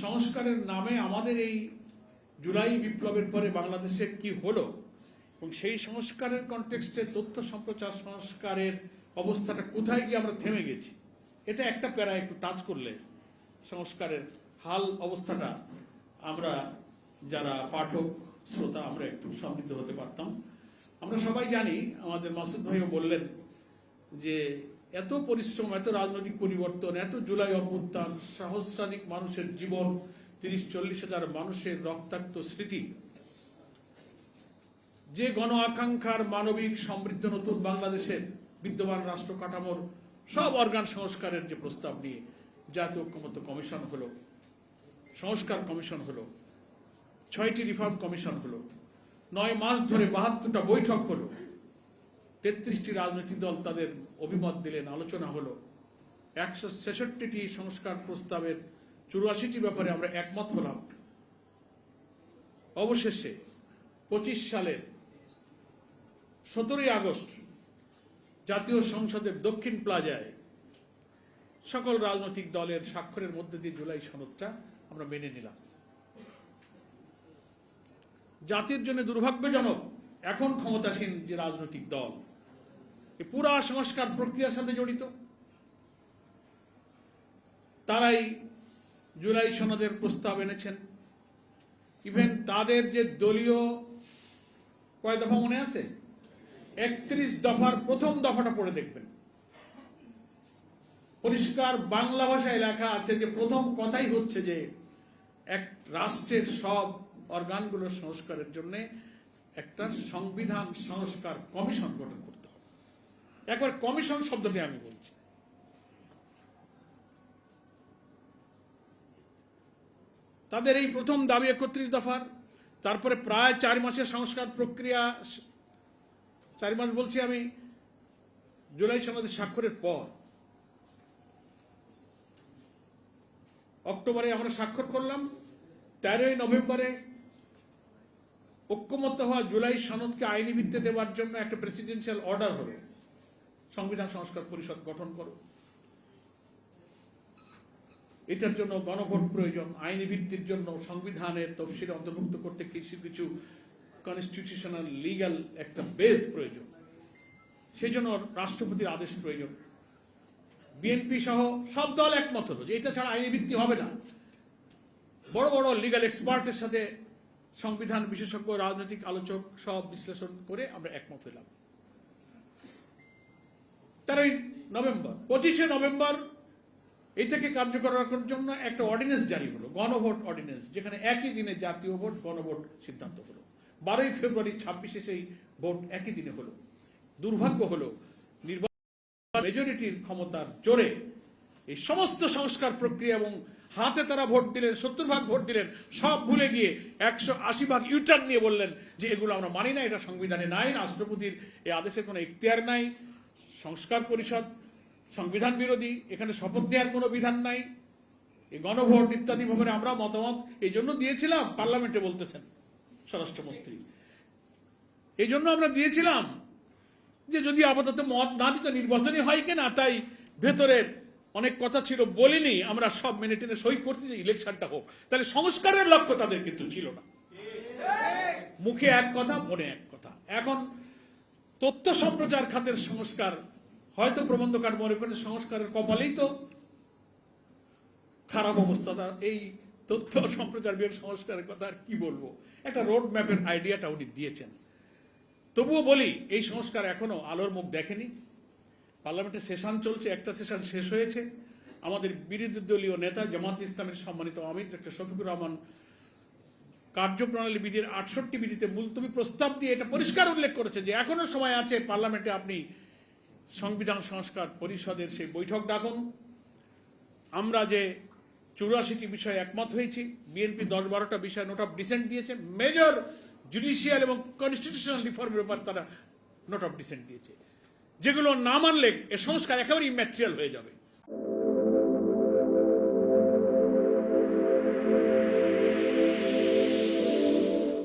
সংস্কারের নামে আমাদের এই জুলাই বিপ্লবের পরে বাংলাদেশে কি হলো এবং সেই সংস্কারের কনটেক্সটে তথ্য সম্প্রচার সংস্কারের অবস্থাটা কোথায় গিয়ে আমরা থেমে গেছি, এটা একটা প্যারা একটু টাচ করলে সংস্কারের হাল অবস্থাটা আমরা যারা পাঠক শ্রোতা আমরা একটু সমৃদ্ধ হতে পারতাম। আমরা সবাই জানি, আমাদের মাসুদ ভাইও বললেন যে এত পরিশ্রম, এত রাজনৈতিক পরিবর্তন, এত জুলাই অভ্যুত্থান, সহস্রাধিক মানুষের জীবন, ৩০-৪০ হাজার মানুষের রক্তাক্ত স্মৃতি, যে গণ আকাঙ্ক্ষার মানবিক সমৃদ্ধ নতুন বাংলাদেশের বিদ্যমান রাষ্ট্র কাঠামোর সব অর্গান সংস্কারের যে প্রস্তাব নিয়ে জাতীয় ঐক্যমত্য কমিশন হলো, সংস্কার কমিশন হলো, ৬টি রিফর্ম কমিশন হলো, ৯ মাস ধরে ৭২টা বৈঠক হলো, ৩৩টি রাজনৈতিক দল তাদের অভিমত দিলেন, আলোচনা হলো, ১৬৬টি সংস্কার প্রস্তাবের ৮৪টি ব্যাপারে আমরা একমত হলাম। অবশেষে ২৫ সালের ১৭ই আগস্ট জাতীয় সংসদের দক্ষিণ প্লাজায় সকল রাজনৈতিক দলের স্বাক্ষরের মধ্যে দিয়ে জুলাই সনদটা আমরা মেনে নিলাম। জাতির জন্য দুর্ভাগ্যজনক এখন ক্ষমতাসীন যে রাজনৈতিক দল এই পুরা সংস্কার প্রক্রিয়ার সাথে জড়িত, তারাই জুলাই সনদের প্রস্তাব এনেছেন। ইভেন তাদের যে দলীয় কয় দফা মনে আছে, ৩১ দফার প্রথম দফাটা পড়ে দেখবেন, পরিষ্কার বাংলা ভাষায় লেখা আছে যে প্রথম কথাই হচ্ছে যে এক রাষ্ট্রের সব অর্গানগুলোর সংস্কারের জন্য একটা সংবিধান সংস্কার কমিশন গঠন করতে হবে। একবার কমিশন শব্দটি আমি বলছি। তাদের এই প্রথম দাবি ৩১ দফার, তারপরে প্রায় ৪ মাসের সংস্কার প্রক্রিয়া, ৪ মাস বলছি আমি জুলাই সনদে স্বাক্ষরের পর। অক্টোবরে আমরা স্বাক্ষর করলাম, ১৩ই নভেম্বরে ঐক্যমত্য হওয়া জুলাই সনদকে আইনি ভিত্তি দেওয়ার জন্য একটা প্রেসিডেন্সিয়াল অর্ডার হলো, সংবিধান সংস্কার পরিষদ গঠন করো। এটার জন্য গণভোট প্রয়োজন, আইনি ভিত্তির জন্য সংবিধানের তফসিলে অন্তর্ভুক্ত করতে কিছু কিছু কনস্টিটিউশনাল লিগ্যাল একটা বেস প্রয়োজন, সেই জন্য রাষ্ট্রপতির আদেশ প্রয়োজন। বিএনপি সহ সব দল একমত হলো যে এটা ছাড়া আইনি ভিত্তি হবে না। বড় বড় লিগ্যাল এক্সপার্টের সাথে সংবিধান বিশেষজ্ঞ, রাজনৈতিক আলোচক সব বিশ্লেষণ করে আমরা একমত হলাম। ১৩ই নভেম্বর, ২৫শে নভেম্বর এটাকে কার্যকর রাখার জন্য একটা অর্ডিন্যান্স জারি হলো, গণভোট অর্ডিন্যান্স, যেখানে একই দিনে জাতীয় ভোট, গণভোট সিদ্ধান্ত হলো। ১২ই ফেব্রুয়ারি ২৬শে সেই ভোট একই দিনে হলো। দুর্ভাগ্য হলো নির্বাচন মেজরিটির ক্ষমতার জোরে এই সমস্ত সংস্কার প্রক্রিয়া এবং হাতে তারা ভোট দিলেন, ৭০ ভাগ ভোট দিলেন, সব ভুলে গিয়ে ১৮০ ভাগ ইউটার্ন নিয়ে বললেন যে এগুলো আমরা মানি না, এটা সংবিধানে নাই, রাষ্ট্রপতির এই আদেশের কোনো এখতিয়ার নাই, সংস্কার পরিষদ সংবিধান বিরোধী, এখানে শপথ দেওয়ার কোনো বিধান নাই, এই গণভোট ইত্যাদি ব্যাপারে আমরা মতামত এই জন্য দিয়েছিলাম, পার্লামেন্টে বলতেছেন স্বরাষ্ট্রমন্ত্রী, এই জন্য আমরা দিয়েছিলাম যে যদি আপাতত মত না দিত নির্বাচনই হয় কিনা, তাই ভেতরে অনেক কথা ছিল বলিনি, আমরা সব মেনে টেনে সই করছি যে ইলেকশনটা হোক। তাহলে সংস্কারের লক্ষ্য তাদের কিন্তু ছিল না, মুখে এক কথা মনে এক কথা। এখন তথ্য সম্প্রচার খাতের সংস্কার, হয়তো প্রবন্ধকার মনে করে সংস্কারের কপালেই তো খারাপ অবস্থা। এই তথ্য সম্প্রচার বিভাগ সংস্কারের কথা আর কি বলবো, একটা রোড ম্যাপের আইডিয়াটা উনি দিয়েছেন। তবুও বলি এই সংস্কার এখনো আলোর মুখ দেখেনি। পার্লামেন্টে সেশন চলছে, একটা সেশন শেষ হয়েছে। আমাদের বিরোধী দলীয় নেতা জামাত ইসলামের সম্মানিত আমির ডক্টর শফিকুর রহমান কার্যপ্রণালী বিধির ৬৮ বিধিতে মুলতবি প্রস্তাব দিয়ে এটা পরিষ্কার উল্লেখ করেছে যে এখনো সময় আছে, পার্লামেন্টে আপনি সংবিধান সংস্কার পরিষদের সেই বৈঠক ডাকুন। আমরা যে ৮৪টি বিষয়ে একমত হয়েছি, বিএনপি ১০-১২টা বিষয়ে নোট অফ ডিসেন্ট দিয়েছে, মেজর জুডিশিয়াল এবং কনস্টিটিউশনাল রিফর্মের উপর তারা নোট অফ ডিসেন্ট দিয়েছে, যেগুলো না মানলে এ সংস্কার একেবারে ইম্যাটেরিয়াল হয়ে যাবে।